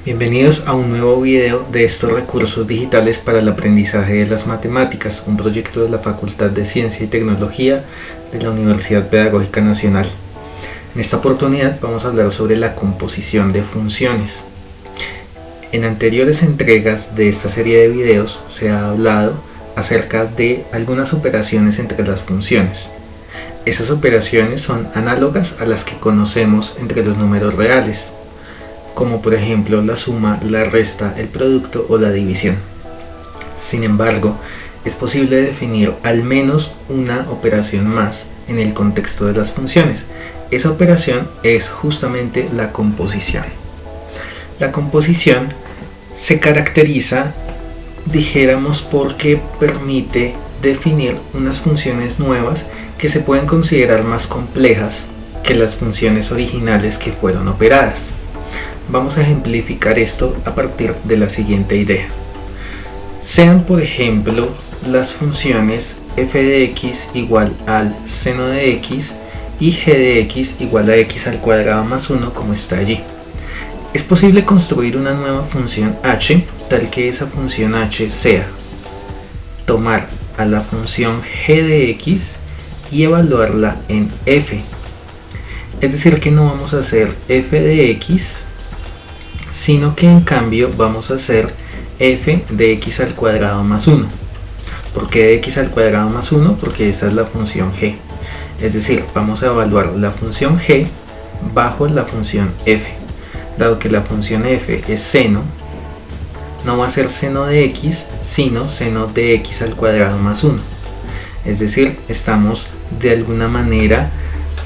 Bienvenidos a un nuevo video de estos recursos digitales para el aprendizaje de las matemáticas, un proyecto de la Facultad de Ciencia y Tecnología de la Universidad Pedagógica Nacional. En esta oportunidad vamos a hablar sobre la composición de funciones. En anteriores entregas de esta serie de videos se ha hablado acerca de algunas operaciones entre las funciones. Esas operaciones son análogas a las que conocemos entre los números reales, como por ejemplo la suma, la resta, el producto o la división. Sin embargo, es posible definir al menos una operación más en el contexto de las funciones. Esa operación es justamente la composición. La composición se caracteriza, dijéramos, porque permite definir unas funciones nuevas que se pueden considerar más complejas que las funciones originales que fueron operadas. Vamos a ejemplificar esto a partir de la siguiente idea. Sean, por ejemplo, las funciones f de x igual al seno de x y g de x igual a x al cuadrado más 1, como está allí. Es posible construir una nueva función h, tal que esa función h sea tomar a la función g de x y evaluarla en f. Es decir, que no vamos a hacer f de x, sino que en cambio vamos a hacer f de x al cuadrado más 1. ¿Por qué de x al cuadrado más 1? Porque esa es la función g. Es decir, vamos a evaluar la función g bajo la función f. Dado que la función f es seno, no va a ser seno de x, sino seno de x al cuadrado más 1. Es decir, estamos de alguna manera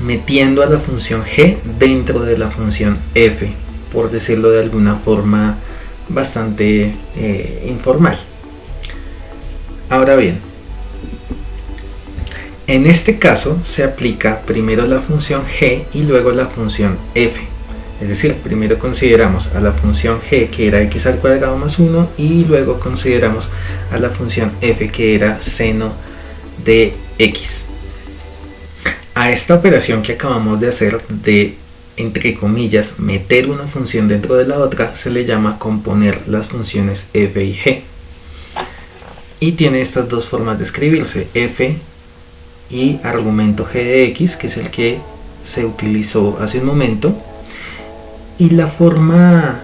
metiendo a la función g dentro de la función f, por decirlo de alguna forma bastante informal. Ahora bien, en este caso se aplica primero la función g y luego la función f. Es decir, primero consideramos a la función g, que era x al cuadrado más 1, y luego consideramos a la función f, que era seno de x. A esta operación que acabamos de hacer de, entre comillas, meter una función dentro de la otra, se le llama componer las funciones f y g. Y tiene estas dos formas de escribirse: f y argumento g de x, que es el que se utilizó hace un momento. Y la forma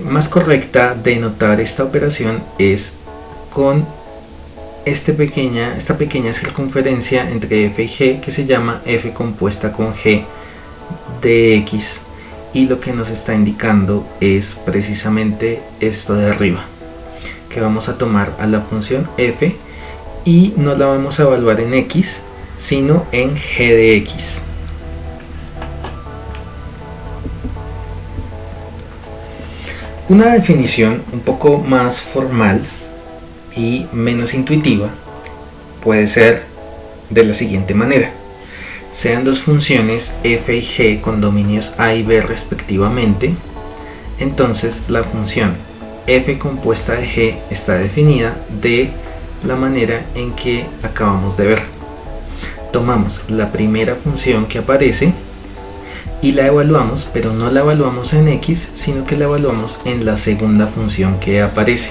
más correcta de notar esta operación es con esta pequeña circunferencia entre f y g, que se llama f compuesta con g de x, y lo que nos está indicando es precisamente esto de arriba, que vamos a tomar a la función f y no la vamos a evaluar en x, sino en g de x. Una definición un poco más formal y menos intuitiva puede ser de la siguiente manera: sean dos funciones f y g con dominios a y b respectivamente, entonces la función f compuesta de g está definida de la manera en que acabamos de ver. Tomamos la primera función que aparece y la evaluamos, pero no la evaluamos en x, sino que la evaluamos en la segunda función que aparece.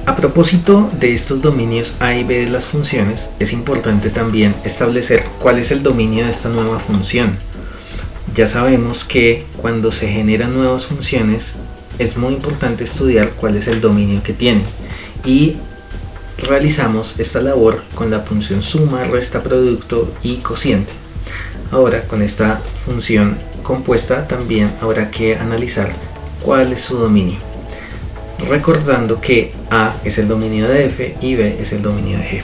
A propósito de estos dominios a y b de las funciones, es importante también establecer cuál es el dominio de esta nueva función. Ya sabemos que cuando se generan nuevas funciones es muy importante estudiar cuál es el dominio que tienen, y realizamos esta labor con la función suma, resta, producto y cociente. Ahora, con esta función compuesta también habrá que analizar cuál es su dominio, recordando que a es el dominio de f y b es el dominio de g.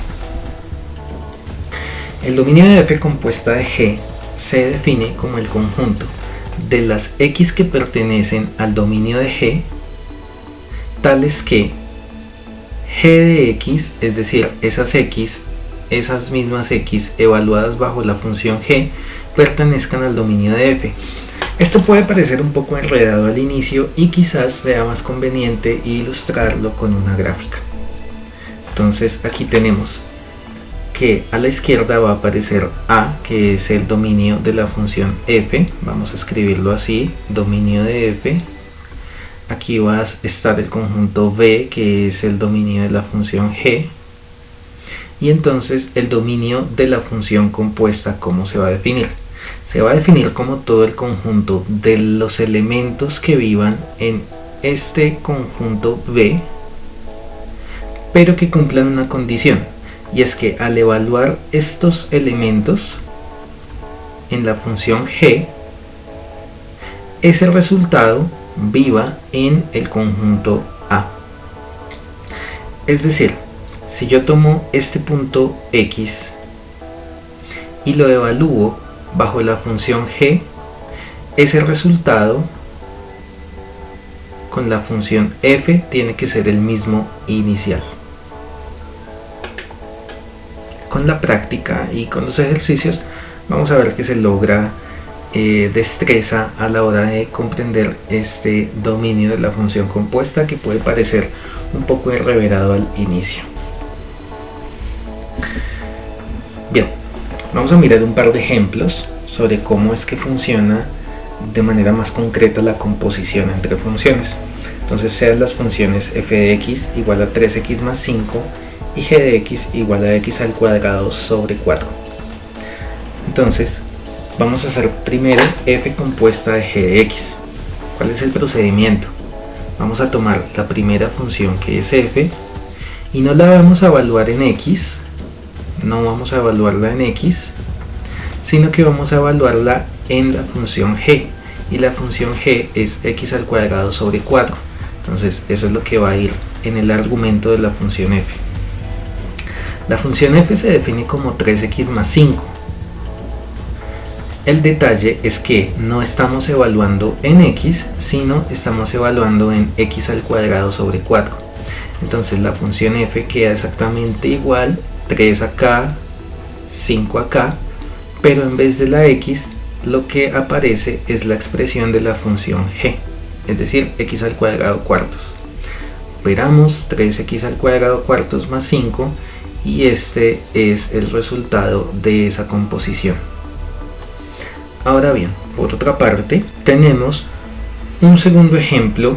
El dominio de f compuesta de g se define como el conjunto de las x que pertenecen al dominio de g, tales que g de x, es decir, esas mismas x evaluadas bajo la función g, pertenezcan al dominio de f. Esto puede parecer un poco enredado al inicio y quizás sea más conveniente ilustrarlo con una gráfica. Entonces aquí tenemos que a la izquierda va a aparecer A, que es el dominio de la función f. Vamos a escribirlo así, dominio de f. Aquí va a estar el conjunto V, que es el dominio de la función g. Y entonces el dominio de la función compuesta, ¿cómo se va a definir? Se va a definir como todo el conjunto de los elementos que vivan en este conjunto V, pero que cumplan una condición, y es que al evaluar estos elementos en la función g, ese resultado viva en el conjunto A. Es decir, si yo tomo este punto X y lo evalúo bajo la función g, ese resultado con la función f tiene que ser el mismo inicial. Con la práctica y con los ejercicios vamos a ver que se logra destreza a la hora de comprender este dominio de la función compuesta, que puede parecer un poco enreverado al inicio. Bien, vamos a mirar un par de ejemplos sobre cómo es que funciona de manera más concreta la composición entre funciones. Entonces, sean las funciones f de x igual a 3x más 5 y g de x igual a x al cuadrado sobre 4. Entonces, vamos a hacer primero f compuesta de g de x. ¿Cuál es el procedimiento? Vamos a tomar la primera función, que es f, y no la vamos a evaluar en x, no vamos a evaluarla en x, sino que vamos a evaluarla en la función g, y la función g es x al cuadrado sobre 4. Entonces eso es lo que va a ir en el argumento de la función f. La función f se define como 3x más 5. El detalle es que no estamos evaluando en x, sino estamos evaluando en x al cuadrado sobre 4. Entonces la función f queda exactamente igual, 3 acá, 5 acá, pero en vez de la x, lo que aparece es la expresión de la función g, es decir, x al cuadrado cuartos. Operamos 3x al cuadrado cuartos más 5 y este es el resultado de esa composición. Ahora bien, por otra parte, tenemos un segundo ejemplo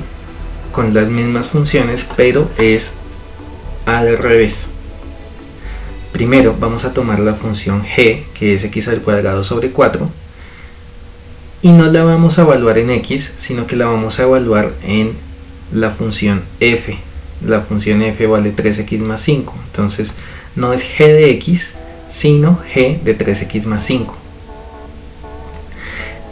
con las mismas funciones, pero es al revés. Primero vamos a tomar la función g, que es x al cuadrado sobre 4, y no la vamos a evaluar en x, sino que la vamos a evaluar en la función f. La función f vale 3x más 5, entonces no es g de x, sino g de 3x más 5.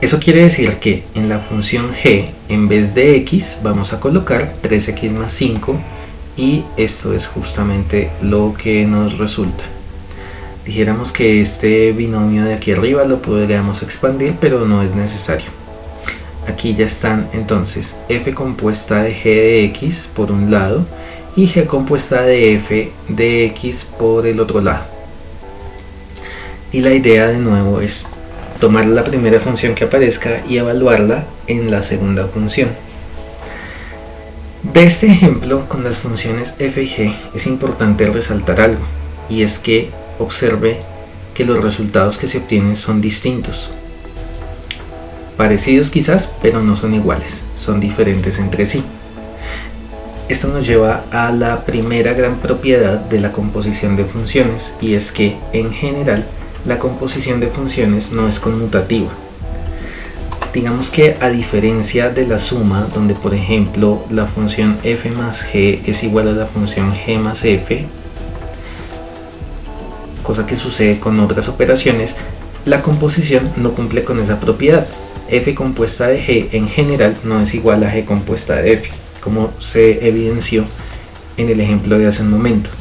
Eso quiere decir que en la función g, en vez de x, vamos a colocar 3x más 5, y esto es justamente lo que nos resulta. Dijéramos que este binomio de aquí arriba lo podríamos expandir, pero no es necesario. Aquí ya están entonces f compuesta de g de x por un lado y g compuesta de f de x por el otro lado. Y la idea de nuevo es tomar la primera función que aparezca y evaluarla en la segunda función. De este ejemplo con las funciones f y g es importante resaltar algo, y es que observe que los resultados que se obtienen son distintos. Parecidos quizás, pero no son iguales, son diferentes entre sí. Esto nos lleva a la primera gran propiedad de la composición de funciones, y es que en general la composición de funciones no es conmutativa. Digamos que a diferencia de la suma, donde por ejemplo la función f más g es igual a la función g más f, cosa que sucede con otras operaciones, la composición no cumple con esa propiedad. F compuesta de g en general no es igual a g compuesta de f, como se evidenció en el ejemplo de hace un momento.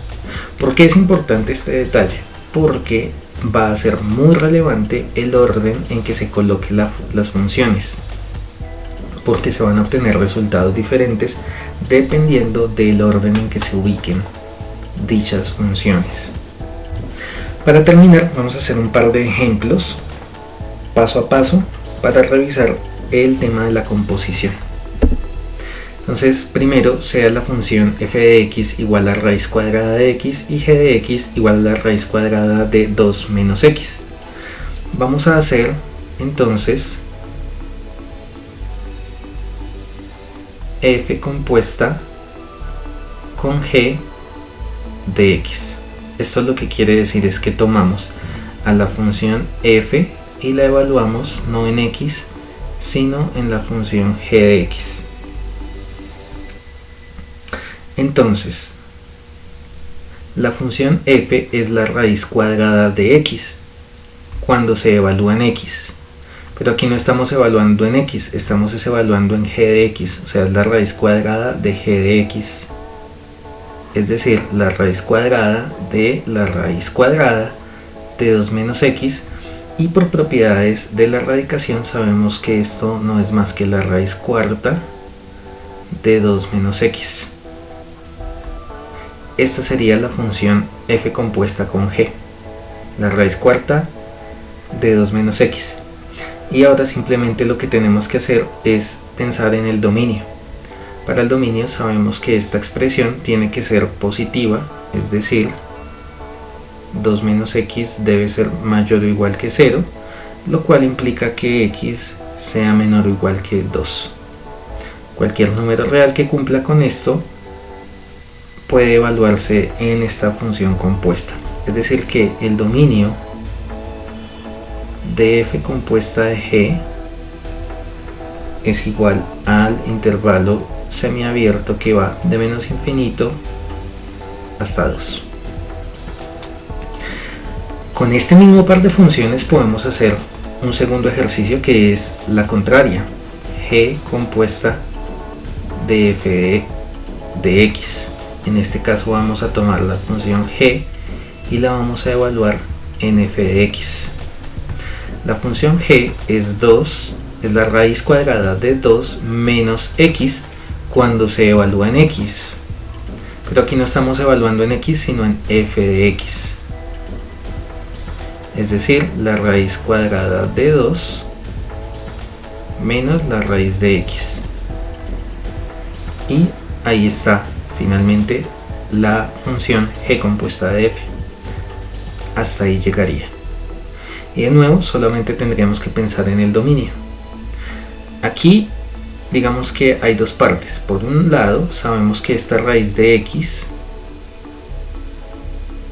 ¿Por qué es importante este detalle? Porque va a ser muy relevante el orden en que se coloquen las funciones, porque se van a obtener resultados diferentes dependiendo del orden en que se ubiquen dichas funciones. Para terminar, vamos a hacer un par de ejemplos paso a paso para revisar el tema de la composición. Entonces primero sea la función f de x igual a raíz cuadrada de x y g de x igual a la raíz cuadrada de 2 menos x. Vamos a hacer entonces f compuesta con g de x. Esto lo que quiere decir es que tomamos a la función f y la evaluamos no en x sino en la función g de x. Entonces la función f es la raíz cuadrada de x cuando se evalúa en x, pero aquí no estamos evaluando en x, estamos evaluando en g de x, o sea, es la raíz cuadrada de g de x, es decir, la raíz cuadrada de la raíz cuadrada de 2 menos x, y por propiedades de la radicación sabemos que esto no es más que la raíz cuarta de 2 menos x. Esta sería la función f compuesta con g, la raíz cuarta de 2 menos x. Y ahora simplemente lo que tenemos que hacer es pensar en el dominio. Para el dominio sabemos que esta expresión tiene que ser positiva, es decir, 2 menos x debe ser mayor o igual que 0, lo cual implica que x sea menor o igual que 2. Cualquier número real que cumpla con esto puede evaluarse en esta función compuesta. Es decir que el dominio de f compuesta de g es igual al intervalo semiabierto que va de menos infinito hasta 2. Con este mismo par de funciones podemos hacer un segundo ejercicio que es la contraria, g compuesta de f de x. En este caso vamos a tomar la función g y la vamos a evaluar en f de x. La función g es 2, es la raíz cuadrada de 2 menos x cuando se evalúa en x, pero aquí no estamos evaluando en x sino en f de x, es decir, la raíz cuadrada de 2 menos la raíz de x, y ahí está finalmente la función g compuesta de f. Hasta ahí llegaría. Y de nuevo solamente tendríamos que pensar en el dominio. Aquí digamos que hay dos partes. Por un lado sabemos que esta raíz de x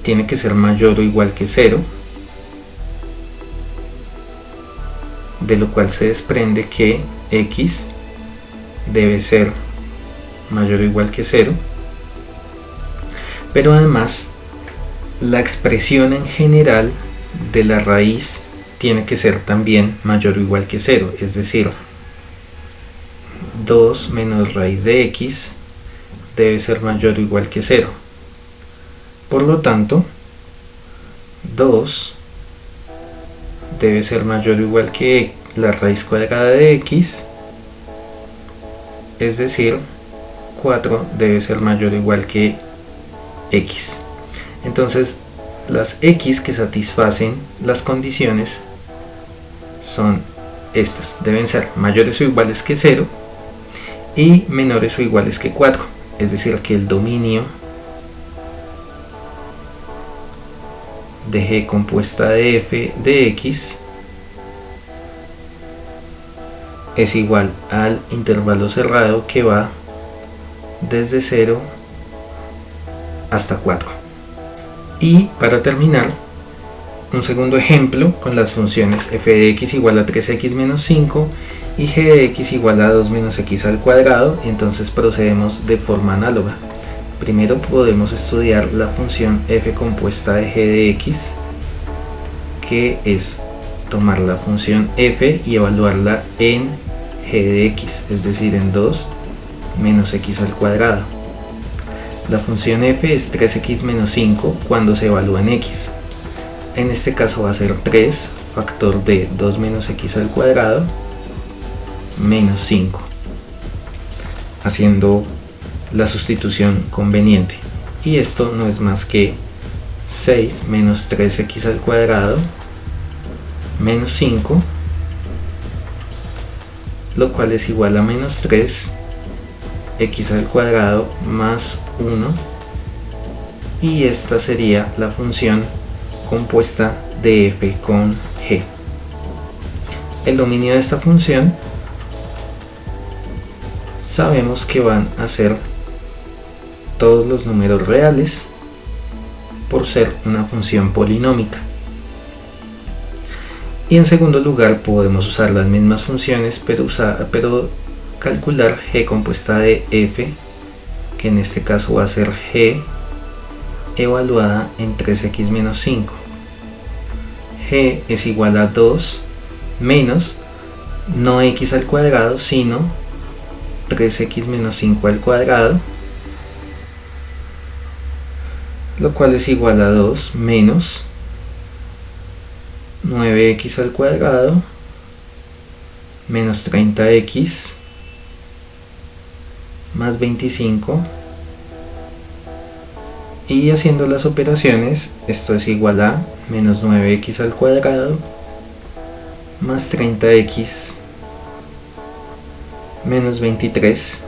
tiene que ser mayor o igual que 0, de lo cual se desprende que x debe ser mayor o igual que 0, pero además la expresión en general de la raíz tiene que ser también mayor o igual que 0, es decir, 2 menos raíz de x debe ser mayor o igual que 0. Por lo tanto, 2 debe ser mayor o igual que la raíz cuadrada de x, es decir, 4 debe ser mayor o igual que x. Entonces las x que satisfacen las condiciones son estas, deben ser mayores o iguales que 0 y menores o iguales que 4, es decir que el dominio de g compuesta de f de x es igual al intervalo cerrado que va desde 0 hasta 4. Y para terminar, un segundo ejemplo con las funciones f de x igual a 3x menos 5 y g de x igual a 2 menos x al cuadrado. Entonces procedemos de forma análoga. Primero podemos estudiar la función f compuesta de g de x, que es tomar la función f y evaluarla en g de x, es decir, en 2 menos x al cuadrado. La función f es 3x menos 5 cuando se evalúa en x. En este caso va a ser 3 factor de 2 menos x al cuadrado menos 5, haciendo la sustitución conveniente. Y esto no es más que 6 menos 3x al cuadrado menos 5, lo cual es igual a menos 3 x al cuadrado más 1, y esta sería la función compuesta de f con g. El dominio de esta función sabemos que van a ser todos los números reales por ser una función polinómica. Y en segundo lugar podemos usar las mismas funciones, pero calcular g compuesta de f, que en este caso va a ser g evaluada en 3x menos 5. G es igual a 2 menos, no x al cuadrado, sino 3x menos 5 al cuadrado, lo cual es igual a 2 menos 9x al cuadrado menos 30x más 25, y haciendo las operaciones esto es igual a menos 9x al cuadrado más 30x menos 23,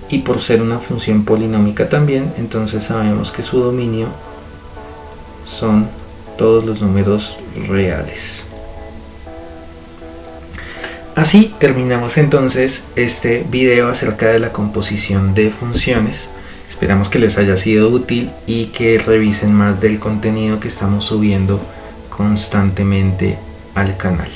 y por ser una función polinómica también, entonces sabemos que su dominio son todos los números reales. Así terminamos entonces este video acerca de la composición de funciones. Esperamos que les haya sido útil y que revisen más del contenido que estamos subiendo constantemente al canal.